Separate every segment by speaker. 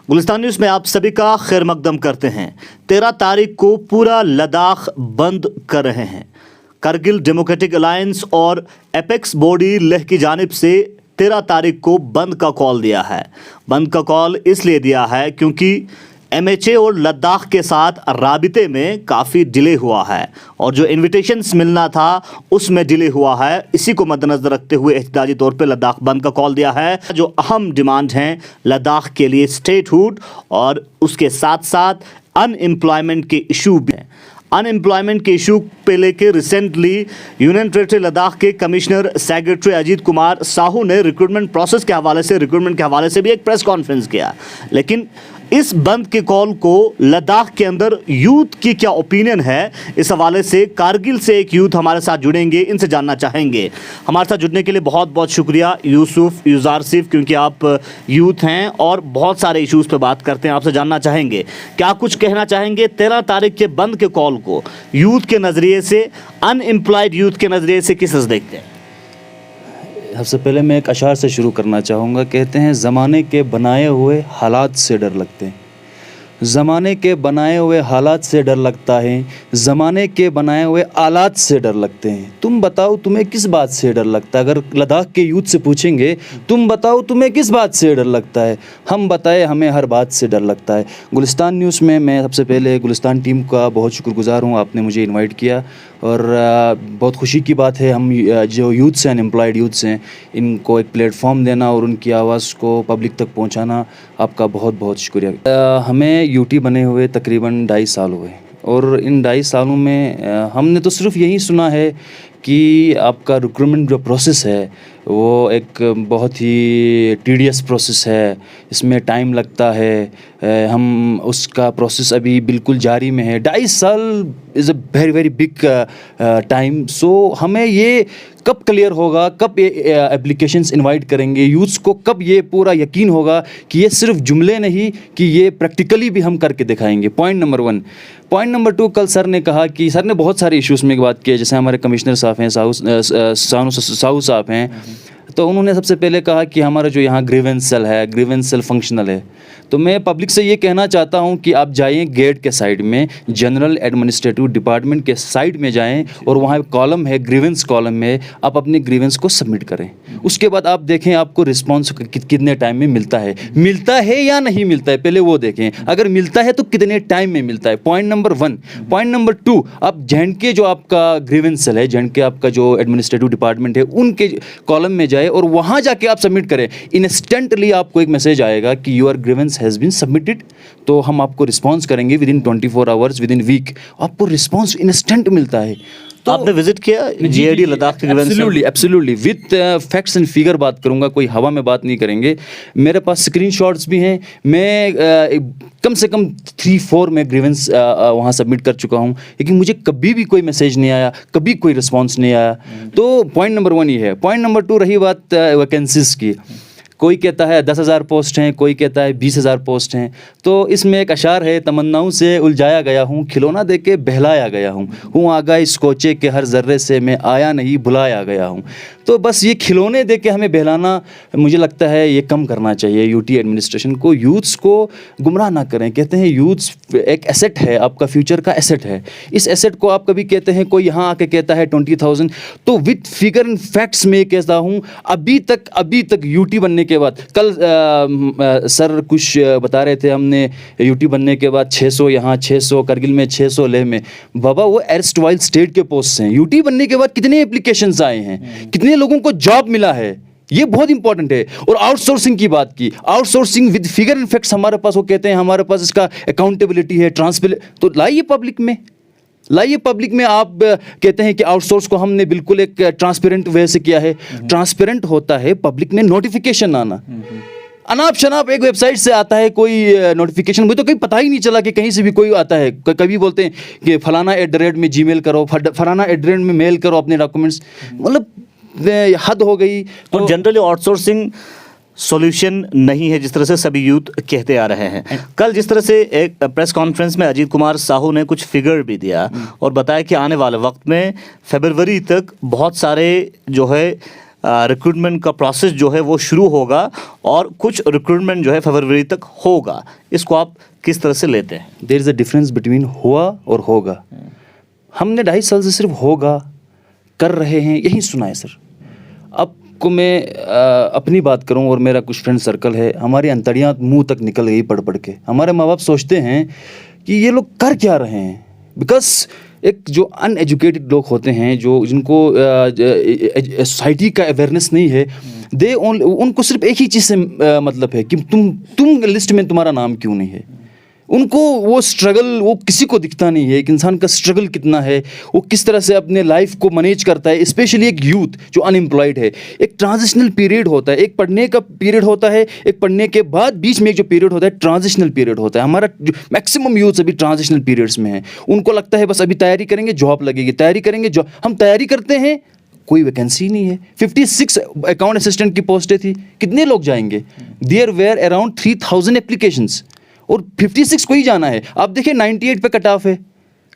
Speaker 1: Gulistan news में आप सभी का खैर मकदम करते हैं। 13 तारीख को पूरा लद्दाख बंद कर रहे हैं। कारगिल डेमोक्रेटिक अलायंस और एपेक्स बॉडी लेह की जानिब से 13 तारीख को बंद का कॉल दिया है। बंद का कॉल इसलिए दिया है क्योंकि एमएचए और लद्दाख के साथ राबिते में काफ़ी डिले हुआ है और जो इन्विटेशंस मिलना था उसमें डिले हुआ है। इसी को मद्देनजर रखते हुए एहतजाजी तौर पे लद्दाख बंद का कॉल दिया है। जो अहम डिमांड हैं लद्दाख के लिए स्टेटहुड और उसके साथ साथ अनएम्प्लॉयमेंट के इशू भी हैं। अनएम्प्लॉयमेंट के इशू पे लेकर रिसेंटली यूनियन टेरिटरी लद्दाख के कमिश्नर सेक्रेटरी अजीत कुमार साहू ने रिक्रूटमेंट प्रोसेस के हवाले से भी एक प्रेस कॉन्फ्रेंस किया। लेकिन इस बंद के कॉल को लद्दाख के अंदर यूथ की क्या ओपिनियन है, इस हवाले से कारगिल से एक यूथ हमारे साथ जुड़ेंगे, इनसे जानना चाहेंगे। हमारे साथ जुड़ने के लिए बहुत बहुत शुक्रिया यूसुफ यूजारसिफ, क्योंकि आप यूथ हैं और बहुत सारे इश्यूज़ पे बात करते हैं। आपसे जानना चाहेंगे क्या कुछ कहना चाहेंगे 13 तारीख के बंद के कॉल को यूथ के नज़रिए से, अनएम्प्लॉयड यूथ के नज़रिए से किस तरह देखते हैं?
Speaker 2: सबसे पहले मैं एक अशार से शुरू करना चाहूँगा। कहते हैं ज़माने के बनाए हुए हालात से डर लगते हैं। ज़माने के बनाए हुए हालात से डर लगता है, ज़माने के बनाए हुए आलात से डर लगते हैं। तुम बताओ तुम्हें किस बात से डर लगता है? अगर लद्दाख के यूथ से पूछेंगे तुम बताओ तुम्हें किस बात से डर लगता है, हम बताए हमें हर बात से डर लगता है। गुलिस्तान न्यूज़ में मैं सबसे पहले गुलिस्तान टीम का बहुत शुक्रगुजार हूँ, आपने मुझे इन्वाइट किया और बहुत खुशी की बात है हम जो यूथ्स हैं, अनएम्प्लॉयड यूथ्स हैं, इनको एक प्लेटफॉर्म देना और उनकी आवाज़ को पब्लिक तक पहुँचाना, आपका बहुत बहुत शुक्रिया। हमें यूटी बने हुए तकरीबन 2.5 साल हुए और इन 2.5 सालों में हमने तो सिर्फ यही सुना है कि आपका रिक्रूटमेंट जो प्रोसेस है वो एक बहुत ही टीडियस प्रोसेस है, इसमें टाइम लगता है, हम उसका प्रोसेस अभी बिल्कुल जारी में है। 2.5 साल is a very very big time. So हमें ये कब क्लियर होगा, कब ये एप्लीकेशंस इनवाइट करेंगे यूथ्स को, कब ये पूरा यकीन होगा कि ये सिर्फ जुमले नहीं कि ये प्रैक्टिकली भी हम करके दिखाएंगे। Point number 1। पॉइंट नंबर 2, कल सर ने कहा कि सर ने बहुत सारे इश्यूज़ में बात की है, जैसे हमारे कमिश्नर साहब हैं साहू साहब हैं, तो उन्होंने सबसे पहले कहा कि हमारा जो यहाँ ग्रीवेंस सेल है, ग्रीवेंस सेल फंक्शनल है। तो मैं पब्लिक से ये कहना चाहता हूँ कि आप जाइए गेट के साइड में, जनरल एडमिनिस्ट्रेटिव डिपार्टमेंट के साइड में जाएं और वहाँ कॉलम है, ग्रीवेंस कॉलम में, आप अपने ग्रीवेंस को सबमिट करें। उसके बाद आप देखें आपको रिस्पॉन्स कितने टाइम में मिलता है या नहीं मिलता है, पहले वो देखें। अगर मिलता है तो कितने टाइम में मिलता है। Point number 1। पॉइंट नंबर 2, आप जेएंडके जो आपका ग्रीवेंस सेल है, जेएंडके आपका जो एडमिनिस्ट्रेटिव डिपार्टमेंट है, उनके कॉलम में जाए और वहाँ जाके आप सबमिट करें। इंस्टेंटली आपको एक मैसेज आएगा कि your grievance has been submitted, तो हम आपको रिस्पॉन्स करेंगे within 24 hours, within week आपको रिस्पॉन्स इंस्टेंट मिलता है। तो
Speaker 1: आपने विजिट किया जीआईडी लद्दाख के?
Speaker 2: Absolutely with facts and figure बात करूंगा, कोई हवा में बात नहीं करेंगे। मेरे पास स्क्रीनशॉट्स भी हैं। मैं कम से कम 3-4 में ग्रीवेंस वहाँ सबमिट कर चुका हूँ, लेकिन मुझे कभी भी कोई मैसेज नहीं आया, कभी कोई रिस्पॉन्स नहीं आया। तो पॉइंट नंबर 1 ये है। पॉइंट नंबर 2 रही बात वैकेंसीज़ की। कोई कहता है 10,000 पोस्ट हैं, कोई कहता है 20,000 पोस्ट हैं। तो इसमें एक अशार है, तमन्नाओं से उलझाया गया हूँ, खिलौना दे के बहलाया गया हूँ आगा इस कोचे के हर ज़र्रे से, मैं आया नहीं भुलाया गया हूँ। तो बस ये खिलौने दे के हमें बहलाना मुझे लगता है ये कम करना चाहिए यूटी एडमिनिस्ट्रेशन को। यूथ्स को गुमराह ना करें। कहते हैं यूथ्स एक एसेट है, आपका फ्यूचर का एसेट है। इस एसेट को आप कभी कहते हैं, कोई यहाँ आके कहता है 20,000, तो विद फिगर एंड फैक्ट्स में कहता हूँ अभी तक यूटी बनने के बाद, कल सर कुछ बता रहे थे, हमने यूटी बनने के बाद 600 यहाँ, 600 करगिल में, 600 लेह में। बाबा वो एर्स्टवाइल स्टेट के पोस्ट हैं। यूटी बनने के बाद कितने एप्लीकेशंस आए हैं, कितने लोगों को जॉब मिला है, ये बहुत इंपॉर्टेंट है। और आउटसोर्सिंग की बात की, outsourcing with figure and facts हमारे पास, वो कहते हैं हमारे पास इसका अकाउंटेबिलिटी है, ट्रांसपेरेंट, तो लाइए पब्लिक में। आप कहते हैं कि आउटसोर्स को हमने बिल्कुल एक ट्रांसपेरेंट वे से किया है। ट्रांसपेरेंट होता है पब्लिक में नोटिफिकेशन आना। अनाप शनाप एक वेबसाइट से आता है कोई नोटिफिकेशन, मुझे तो कहीं पता ही नहीं चला कि कहीं से भी कोई आता है। कभी बोलते हैं कि फलाना @ में जीमेल करो, फलाना @ में मेल करो अपने डॉक्यूमेंट्स, मतलब हद हो गई।
Speaker 1: तो जनरली आउटसोर्सिंग सॉल्यूशन नहीं है, जिस तरह से सभी यूथ कहते आ रहे हैं। कल जिस तरह से एक प्रेस कॉन्फ्रेंस में अजीत कुमार साहू ने कुछ फिगर भी दिया और बताया कि आने वाले वक्त में फरवरी तक बहुत सारे जो है रिक्रूटमेंट का प्रोसेस जो है वो शुरू होगा और कुछ रिक्रूटमेंट जो है फरवरी तक होगा, इसको आप किस तरह से लेते हैं?
Speaker 2: There is a difference between हुआ और होगा। हमने 2.5 साल से सिर्फ होगा, कर रहे हैं, यही सुना है सर। आपको मैं अपनी बात करूं और मेरा कुछ फ्रेंड सर्कल है, हमारी अंतड़ियाँ मुंह तक निकल गई पढ़ पढ़ के। हमारे माँ बाप सोचते हैं कि ये लोग कर क्या रहे हैं, बिकॉज एक जो अनएजुकेटेड लोग होते हैं, जो जिनको सोसाइटी का अवेयरनेस नहीं है, उनको सिर्फ एक ही चीज़ से मतलब है कि तुम लिस्ट में तुम्हारा नाम क्यों नहीं है। उनको वो स्ट्रगल, वो किसी को दिखता नहीं है, एक इंसान का स्ट्रगल कितना है, वो किस तरह से अपने लाइफ को मैनेज करता है। स्पेशली एक यूथ जो अनएम्प्लॉयड है, एक ट्रांजिशनल पीरियड होता है, एक पढ़ने का पीरियड होता है, एक पढ़ने के बाद बीच में एक जो पीरियड होता है ट्रांजिशनल पीरियड होता है। हमारा मैक्सिमम यूथ अभी ट्रांजिशनल पीरियड्स में है। उनको लगता है बस अभी तैयारी करेंगे जॉब लगेगी, तैयारी करेंगे जॉब। हम तैयारी करते हैं, कोई वैकेंसी नहीं है। 56 अकाउंट असिस्टेंट की पोस्टें थी, कितने लोग जाएंगे? देयर वेयर अराउंड 3000 एप्लीकेशंस और 56 को ही जाना है। आप देखिए 98 पे कट ऑफ है,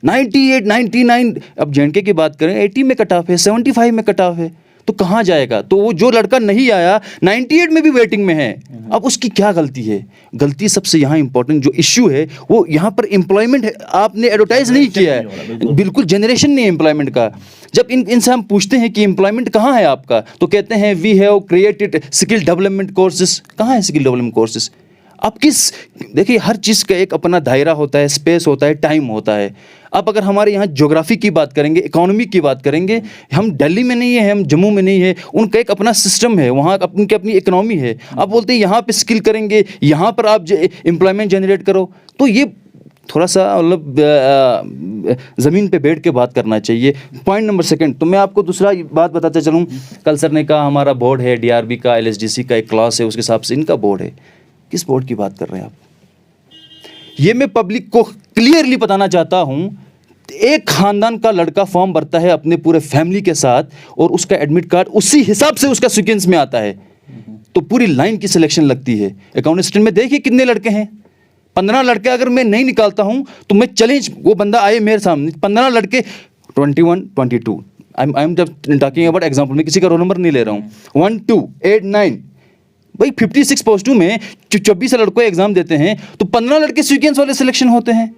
Speaker 2: 98, 99। अब जेएनके की बात करें 80 में कट ऑफ है, 75 में कट ऑफ है, तो कहाँ जाएगा? तो वो जो लड़का नहीं आया 98 में भी वेटिंग में है, अब उसकी क्या गलती है? गलती सबसे यहाँ इंपॉर्टेंट जो इश्यू है वो यहाँ पर एम्प्लॉयमेंट है। आपने एडवर्टाइज नहीं किया है, बिल्कुल जनरेशन नहीं है एम्प्लॉयमेंट का। जब इनसे हम पूछते हैं कि एम्प्लॉयमेंट कहाँ है आपका, तो कहते हैं we have created skill development courses. कहाँ है स्किल डेवलपमेंट कोर्सेज? आप देखिए हर चीज़ का एक अपना दायरा होता है, स्पेस होता है, टाइम होता है। आप अगर हमारे यहाँ ज्योग्राफी की बात करेंगे, इकोनॉमी की बात करेंगे, हम दिल्ली में नहीं है, हम जम्मू में नहीं है, उनका एक अपना सिस्टम है, वहाँ उनकी अपनी इकोनॉमी है। आप बोलते हैं यहाँ पे स्किल करेंगे, यहाँ पर आप एम्प्लॉयमेंट जनरेट करो, तो ये थोड़ा सा मतलब ज़मीन पे बैठ के बात करना चाहिए। पॉइंट नंबर 2, तो मैं आपको दूसरा बात बताते चलूँ। कल सर ने कहा हमारा बोर्ड है, DRB का, LSDC का एक क्लास है, उसके हिसाब से इनका बोर्ड है। किस बोर्ड की बात कर रहे हैं आप? ये मैं पब्लिक को क्लियरली बताना चाहता हूं। एक खानदान का लड़का फॉर्म भरता है अपने पूरे फैमिली के साथ, और उसका एडमिट कार्ड उसी हिसाब से उसका सीक्वेंस में आता है, तो पूरी लाइन की सिलेक्शन लगती है। अकाउंट असिस्टेंट में देखिए कितने लड़के हैं, 15 लड़के अगर मैं नहीं निकालता हूं तो मैं चैलेंज, वो बंदा आए मेरे सामने, 15 लड़के, 21, 22, I am just talking about example, मैं किसी का रोल नंबर नहीं ले रहा हूँ। 1, 2, 8, 9 भाई 56 पोस्टों में 24 लड़कों एग्जाम देते हैं, तो 15 लड़के सीक्वेंस वाले सिलेक्शन होते हैं।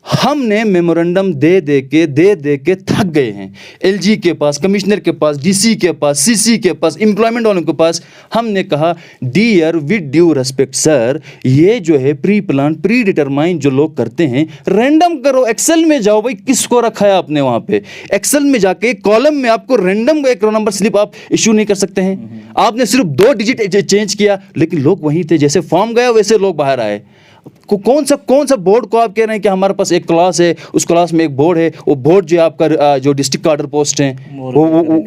Speaker 2: हमने मेमोरेंडम दे दे के थक गए हैं। LG के पास, कमिश्नर के पास, DC के पास, CC के पास, एम्प्लॉयमेंट वालों के पास। हमने कहा dear with due respect sir, ये जो है प्री प्लान, प्री डिटरमाइन जो लोग करते हैं, रैंडम करो, एक्सेल में जाओ। भाई किसको रखा है आपने वहाँ पे? एक्सेल में जाके कॉलम में आपको रैंडम एक रोल नंबर स्लिप आप इशू नहीं कर सकते हैं। आपने सिर्फ 2 डिजिट चेंज किया, लेकिन लोग वहीं थे, जैसे फॉर्म गया वैसे लोग बाहर आए। कौन सा बोर्ड को आप कह रहे हैं कि हमारे पास एक क्लास है, उस क्लास में एक बोर्ड है, वो बोर्ड जो आपका जो डिस्ट्रिक्ट ऑर्डर पोस्ट हैं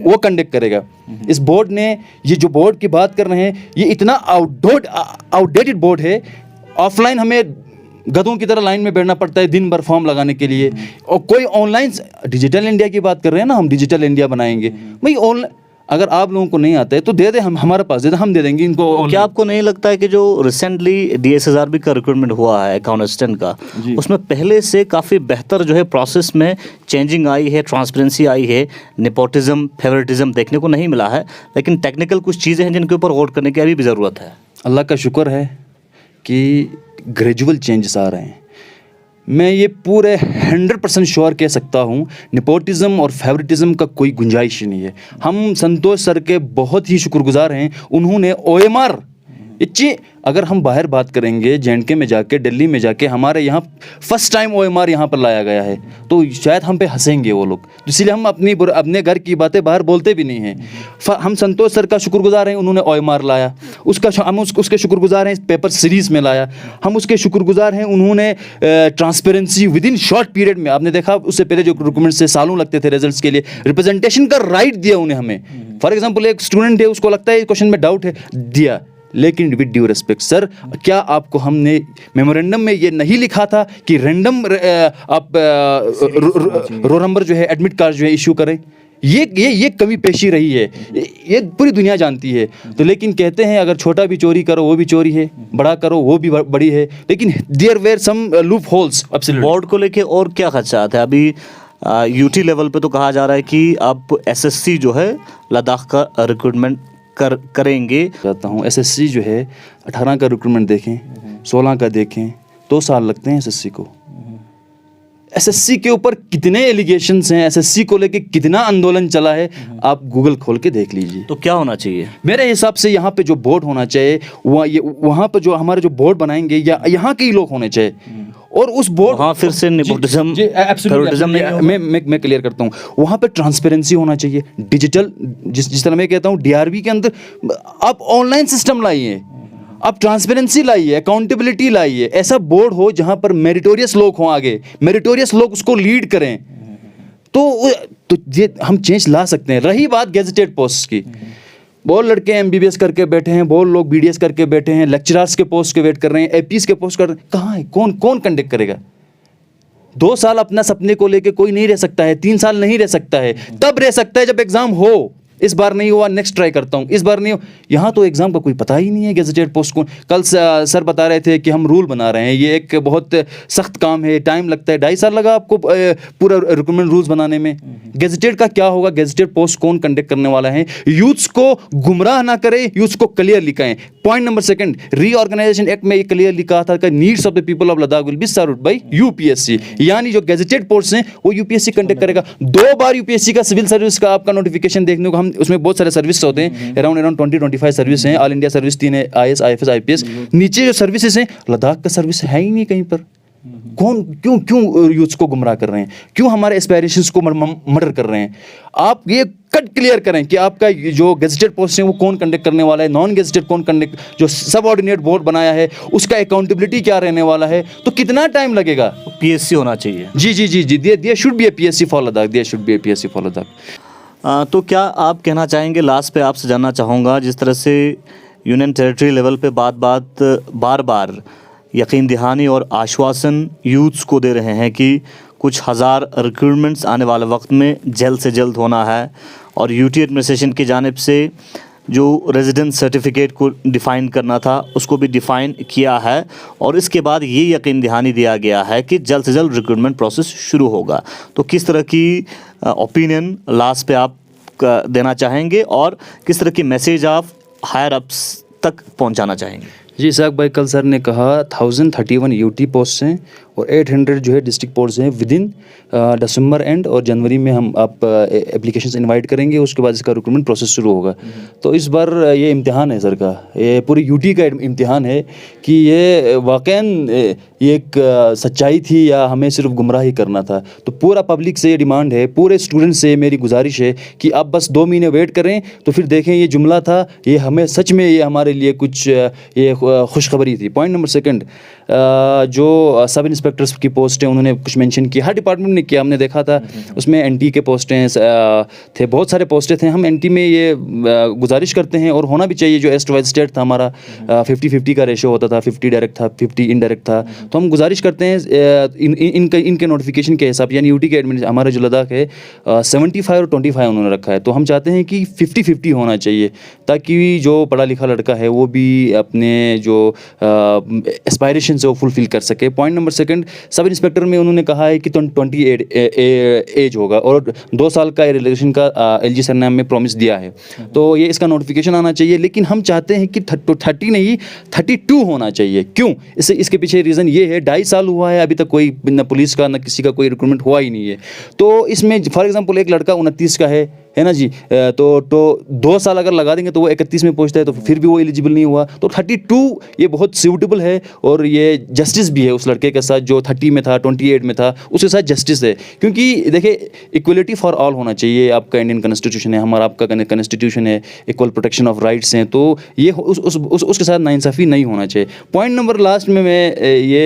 Speaker 2: वो कंडक्ट करेगा। इस बोर्ड ने, ये जो बोर्ड की बात कर रहे हैं, ये इतना आउटडेटेड बोर्ड है। ऑफलाइन हमें गधों की तरह लाइन में बैठना पड़ता है दिन भर फॉर्म लगाने के लिए, और कोई ऑनलाइन, डिजिटल इंडिया की बात कर रहे हैं ना, हम डिजिटल इंडिया बनाएंगे। भाई ऑनलाइन अगर आप लोगों को नहीं आता है तो दे दे, हमारे पास दे दे, हम दे देंगे इनको।
Speaker 1: क्या आपको नहीं लगता है कि जो रिसेंटली DSSRB का रिक्रूटमेंट हुआ है अकाउंट असिस्टेंट का, उसमें पहले से काफ़ी बेहतर जो है प्रोसेस में चेंजिंग आई है, ट्रांसपेरेंसी आई है, नेपोटिज्म, फेवरेटिज्म देखने को नहीं मिला है, लेकिन टेक्निकल कुछ चीज़ें हैं जिनके ऊपर गौर करने की अभी भी ज़रूरत है?
Speaker 2: अल्लाह का शुक्र है कि ग्रेजुअल चेंजेस आ रहे हैं। मैं ये पूरे 100% श्योर कह सकता हूँ, नेपोटिज्म और फेवरेटिज्म का कोई गुंजाइश नहीं है। हम संतोष सर के बहुत ही शुक्रगुजार हैं, उन्होंने OMR इच्छी, अगर हम बाहर बात करेंगे, JNK में जाके, दिल्ली में जाके, हमारे यहाँ फर्स्ट टाइम OMR यहाँ पर लाया गया है, तो शायद हम पे हंसेंगे वो लोग, इसीलिए हम अपने घर की बातें बाहर बोलते भी नहीं हैं। हम संतोष सर का शुक्रगुजार हैं, उन्होंने OMR लाया, हम उसके शुक्रगुजार हैं, पेपर सीरीज़ में लाया। हम उसके शुक्रगुजार हैं, उन्होंने transparency with in short period में, आपने देखा उससे पहले जो डॉक्यूमेंट्स से सालों लगते थे रिजल्ट्स के लिए, रिप्रेजेंटेशन का राइट दिया उन्हें हमें। फॉर एग्जाम्पल एक स्टूडेंट है, उसको लगता है क्वेश्चन में डाउट है, दिया, लेकिन विद ड्यू रिस्पेक्ट सर, क्या आपको हमने मेमोरेंडम में ये नहीं लिखा था कि रैंडम आप रोल नंबर जो है, एडमिट कार्ड जो है इशू करें? ये कमी पेशी रही है, ये पूरी दुनिया जानती है। तो लेकिन कहते हैं अगर छोटा भी चोरी करो वो भी चोरी है, बड़ा करो वो भी बड़ी है, लेकिन there were some loopholes.
Speaker 1: Board को लेके और क्या खदशात है? अभी यूटी लेवल पे तो कहा जा रहा है कि अब एसएससी जो है लद्दाख का रिक्रूटमेंट करेंगे।
Speaker 2: चाहता हूँ एसएससी जो है 18 का रिक्रूटमेंट देखें, 16 का देखें, 2 साल लगते हैं एसएससी को। एसएससी के ऊपर कितने एलिगेशंस हैं, एसएससी को लेके कितना आंदोलन चला है, आप गूगल खोल के देख लीजिए।
Speaker 1: तो क्या होना चाहिए?
Speaker 2: मेरे हिसाब से यहाँ पे जो बोर्ड होना चाहिए वहाँ पे जो हमारे जो बोर्ड बनाएंगे या यहाँ के ही लोग होने चाहिए। और उस बोर्ड
Speaker 1: हाँ, फिर से नेपोटिज्म
Speaker 2: terrorism मैं क्लियर करता हूँ। वहाँ पे ट्रांसपेरेंसी होना चाहिए, डिजिटल, जिस तरह मैं कहता हूँ डीआरबी के अंदर आप ऑनलाइन सिस्टम लाइए, आप ट्रांसपेरेंसी लाइए, अकाउंटेबिलिटी लाइए। ऐसा बोर्ड हो जहाँ पर मेरिटोरियस लोग हों, आगे मेरिटोरियस लोग उसको लीड करें, तो ये हम चेंज ला सकते हैं। रही बात गेजेटेड पोस्ट की, बहुत लड़के एमबीबीएस करके बैठे हैं, बहुत लोग बीडीएस करके बैठे हैं, लेक्चरर्स के पोस्ट के वेट कर रहे हैं, एपीएस के पोस्ट कर रहे हैं। कहाँ है, कौन कंडक्ट करेगा? 2 साल अपना सपने को लेके कोई नहीं रह सकता है, 3 साल नहीं रह सकता है। तब रह सकता है जब एग्जाम हो। इस बार नहीं हुआ, नेक्स्ट ट्राई करता हूँ, इस बार नहीं हो। यहाँ तो एग्जाम का कोई पता ही नहीं है गेजेटेड पोस्ट को। कल सर बता रहे थे कि हम रूल बना रहे हैं, ये एक बहुत सख्त काम है, टाइम लगता है। 2.5 साल लगा आपको पूरा रिक्रूटमेंट रूल्स बनाने में। गेजेटेड का क्या होगा? गेजेटेड पोस्ट कौन कंडक्ट करने वाला है? यूथ्स को गुमराह ना करे, यूथ्स को क्लियरली कहें। पॉइंट नंबर 2, रीऑर्गेनाइजेशन एक्ट में ये क्लियरली कहा था कि needs of the people of Ladakh will be served bye UPSC, यानी जो गेजेटेड पोस्ट हैं वो यूपीएससी कंडक्ट करेगा। 2 बार यूपीएससी का सिविल सर्विस का आपका नोटिफिकेशन देखने को, हम उसमें बहुत सारे सर्विस होते हैं, अराउंड 20-25 सर्विस हैं। ऑल इंडिया सर्विस 3 है, आईएएस, आईएफएस, आईपीएस। नीचे जो सर्विसेज हैं, लद्दाख का सर्विस है ही नहीं कहीं पर। क्यों यूथ्स को गुमराह कर रहे हैं? क्यों हमारे एस्पायरेशंस को मर्डर कर रहे हैं? आप ये कट क्लियर करें कि आपका जो गेजेटेड पोस्ट है वो कौन कंडक्ट करने वाला है, नॉन गेजेटेड कौन कंडक्ट, जो सबऑर्डिनेट बोर्ड बनाया है उसका अकाउंटेबिलिटी क्या रहने वाला है, तो कितना टाइम लगेगा?
Speaker 1: पीएससी होना चाहिए।
Speaker 2: जी, there should be a PSC for Ladakh, there should be a PSC for Ladakh.
Speaker 1: तो क्या आप कहना चाहेंगे, लास्ट पे आपसे जानना चाहूँगा, जिस तरह से यूनियन टेरिटरी लेवल पे बार बार यकीन दहानी और आश्वासन यूथ्स को दे रहे हैं कि कुछ हज़ार रिक्रूटमेंट्स आने वाले वक्त में जल्द से जल्द होना है, और यूटी एडमिनिस्ट्रेशन की जानिब से जो रेजिडेंस सर्टिफिकेट को डिफ़ाइन करना था उसको भी डिफ़ाइन किया है, और इसके बाद ये यकीन दहानी दिया गया है कि जल्द से जल्द रिक्रूटमेंट प्रोसेस शुरू होगा। तो किस तरह की ओपिनियन लास्ट पे आप देना चाहेंगे, और किस तरह की मैसेज आप हायर अप्स तक पहुंचाना चाहेंगे?
Speaker 2: जी, इसाक भाई, कल सर ने कहा 1031 यूटी पोस्ट हैं और 800 जो है डिस्ट्रिक्ट पोस्ट हैं। विदिन दिसंबर एंड और जनवरी में हम आप एप्लीकेशंस इनवाइट करेंगे, उसके बाद इसका रिक्रूटमेंट प्रोसेस शुरू होगा। तो इस बार ये इम्तिहान है सर का, ये पूरी यूटी का इम्तिहान है कि ये वाकईन ये एक सच्चाई थी या हमें सिर्फ गुमराह ही करना था। तो पूरा पब्लिक से ये डिमांड है, पूरे स्टूडेंट से मेरी गुजारिश है कि आप बस 2 महीने वेट करें, तो फिर देखें ये जुमला था, ये हमें सच में ये हमारे लिए कुछ ये खुशखबरी थी। पॉइंट नंबर 2, जो सब इंस्पेक्टर्स की पोस्ट है उन्होंने कुछ मेंशन किया, हर डिपार्टमेंट ने किया, हमने देखा था उसमें एनटी के पोस्टें थे, बहुत सारे पोस्टें थे। हम एनटी में ये गुजारिश करते हैं और होना भी चाहिए, जो एस्ट वाइज स्टेट था हमारा 50-50 का रेशो होता था, 50 डायरेक्ट था, 50 इनडायरेक्ट था। तो हम गुजारिश करते हैं इनके नोटिफिकेशन के हिसाब, यानी यूटी के हमारा जो लद्दाख है 75 और 25 उन्होंने रखा है, तो हम चाहते हैं कि 50-50 होना चाहिए, ताकि जो पढ़ा लिखा लड़का है वो भी अपने जो एस्पायरेशन से वो फुलफिल कर सके। पॉइंट नंबर 2, सब इंस्पेक्टर में उन्होंने कहा है कि 28 एज होगा, और 2 साल का रिलेशन का एलजी सर ने हमें प्रॉमिस दिया है, तो ये इसका नोटिफिकेशन आना चाहिए। लेकिन हम चाहते हैं कि 30 नहीं 32 होना चाहिए। क्यों? इसके पीछे रीज़न ये है, 2.5 साल हुआ है, अभी तक कोई न पुलिस का न किसी का कोई रिक्रूटमेंट हुआ ही नहीं है। तो इसमें फॉर एग्जांपल एक लड़का 29 का है ना जी, तो 2 साल अगर लगा देंगे तो वो 31 में पहुंचता है, तो फिर भी वो एलिजिबल नहीं हुआ। तो 32 ये बहुत सूटेबल है, और ये जस्टिस भी है उस लड़के के साथ जो 30 में था, 28 में था, उसके साथ जस्टिस है। क्योंकि देखिए, इक्वलिटी फॉर ऑल होना चाहिए। आपका इंडियन कॉन्स्टिट्यूशन है, हमारा आपका कॉन्स्टिट्यूशन है, इक्वल प्रोटेक्शन ऑफ राइट्स हैं, तो ये उसके साथ नाइंसाफ़ी नहीं होना चाहिए। पॉइंट नंबर लास्ट में मैं ये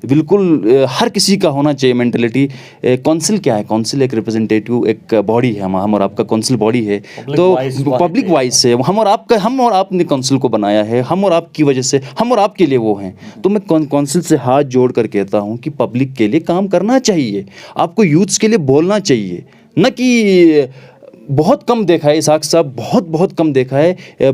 Speaker 2: बिल्कुल हर किसी का होना चाहिए मेंटलिटी। काउंसिल क्या है? काउंसिल एक रिप्रेजेंटेटिव एक बॉडी है, हम और आपका काउंसिल बॉडी है, तो पब्लिक वाइज से हम और आपने काउंसिल को बनाया है, हम और आपकी वजह से, हम और आपके लिए वो हैं। तो मैं काउंसिल से हाथ जोड़ कर कहता हूँ कि पब्लिक के लिए काम करना चाहिए, आपको यूथ्स के लिए बोलना चाहिए, न कि बहुत कम देखा है इसाक साहब, बहुत कम देखा है।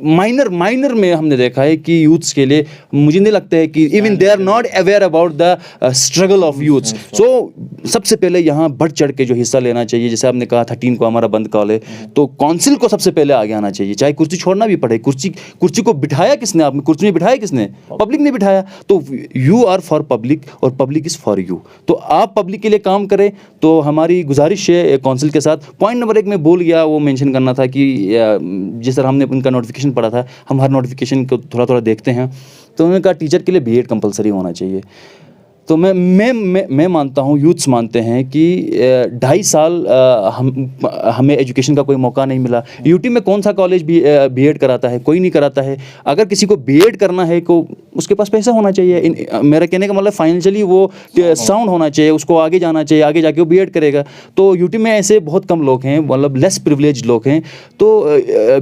Speaker 2: माइनर में हमने देखा है कि यूथ्स के लिए मुझे नहीं लगता है कि even they are not aware about the struggle of youths. So सबसे पहले यहाँ बढ़ चढ़ के जो हिस्सा लेना चाहिए, जैसे आपने कहा 13 को हमारा बंद कॉल है, तो काउंसिल को सबसे पहले आगे आना चाहिए, चाहे कुर्सी छोड़ना भी पड़े। कुर्सी को बिठाया किसने? आपने कुर्सी में बिठाया किसने? पब्लिक ने बिठाया। तो यू आर फॉर पब्लिक और पब्लिक इज़ फॉर यू। तो आप पब्लिक के लिए काम करें। तो हमारी गुजारिश है काउंसिल के साथ। पॉइंट नंबर 1 में भूल गया वो मेंशन करना था कि जिस तरह हमने उनका नोटिफिकेशन पढ़ा था, हम हर नोटिफिकेशन को थोड़ा देखते हैं, तो उन्होंने कहा टीचर के लिए बीएड कंपलसरी होना चाहिए। तो मैं मानता हूँ, यूथ्स मानते हैं कि 2.5 साल हमें एजुकेशन का कोई मौका नहीं मिला। यूटी में कौन सा कॉलेज भी बीएड कराता है? कोई नहीं कराता है। अगर किसी को बीएड करना है तो उसके पास पैसा होना चाहिए। मेरा कहने का मतलब फाइनेंशियली वो साउंड होना चाहिए, उसको आगे जाना चाहिए, आगे जाके वो बीएड करेगा। तो यूटी में ऐसे बहुत कम लोग हैं, मतलब लेस प्रिविलेज लोग हैं, तो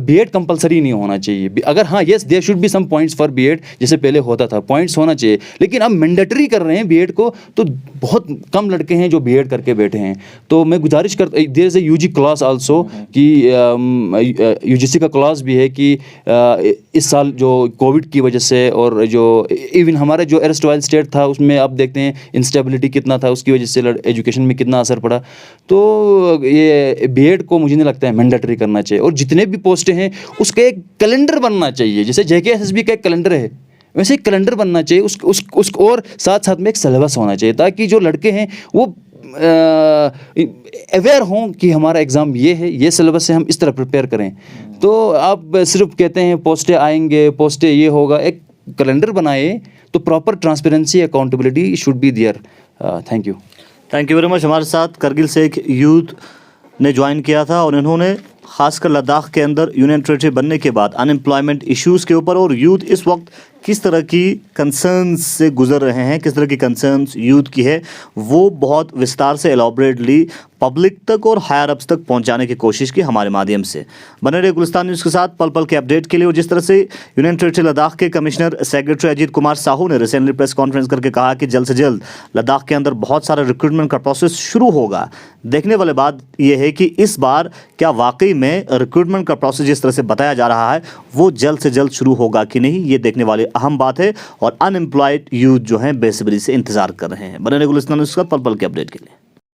Speaker 2: बीएड कंपलसरी नहीं होना चाहिए। अगर हाँ, yes there should be some points for BEd, जैसे पहले होता था, पॉइंट्स होना चाहिए, लेकिन अब मैंडेटरी कर रहे हैं बीएड को, तो बहुत कम लड़के हैं जो बीएड करके बैठे हैं। तो मैं गुजारिश करता, there is a UG class also कि यूजीसी का क्लास भी है कि इस साल जो कोविड की वजह से और जो इवन हमारे जो एरस्टवाइल स्टेट था उसमें आप देखते हैं इंस्टेबिलिटी कितना था, उसकी वजह से एजुकेशन में कितना असर पड़ा। तो ये बीएड को मुझे नहीं लगता है मैंडेटरी करना चाहिए। और जितने भी पोस्टें हैं उसका एक कैलेंडर बनना चाहिए, जैसे जेकेएसएसबी का एक कैलेंडर है वैसे एक कैलेंडर बनना चाहिए। उस और साथ में एक सिलेबस होना चाहिए, ताकि जो लड़के हैं वो अवेयर हों कि हमारा एग्ज़ाम ये है, ये सिलेबस से हम इस तरह प्रिपेयर करें। तो आप सिर्फ कहते हैं पोस्टें आएंगे, पोस्टें ये होगा, एक कैलेंडर बनाए तो proper transparency, accountability should be there. Thank you
Speaker 1: very much. हमारे साथ करगिल से एक यूथ ने ज्वाइन किया था और इन्होंने खासकर लद्दाख के अंदर यूनियन टेरिटरी बनने के बाद अनएम्प्लॉयमेंट इश्यूज़ के ऊपर और यूथ इस वक्त किस तरह की कंसर्न्स से गुजर रहे हैं, किस तरह की कंसर्न्स यूथ की है, वो बहुत विस्तार से एलॉबरेटली पब्लिक तक और हायर अप्स तक पहुंचाने की कोशिश की हमारे माध्यम से। बने रहे गुलिस्तान न्यूज़ के साथ पल पल के अपडेट के लिए। और जिस तरह से यूनियन टेरिटरी लद्दाख के कमिश्नर सेक्रेटरी अजीत कुमार साहू ने रिसेंटली प्रेस कॉन्फ्रेंस करके कहा कि जल्द से जल्द लद्दाख के अंदर बहुत सारा रिक्रूटमेंट का प्रोसेस शुरू होगा। देखने वाली बात यह है कि इस बार क्या वाकई में रिक्रूटमेंट का प्रोसेस जिस तरह से बताया जा रहा है वो जल्द से जल्द शुरू होगा कि नहीं, ये देखने वाली अहम बात है। और अनएम्प्लॉयड यूथ जो हैं बेसब्री से इंतजार कर रहे हैं। बने रहे गुलिस्तान न्यूज़ के साथ पल पल के अपडेट के लिए।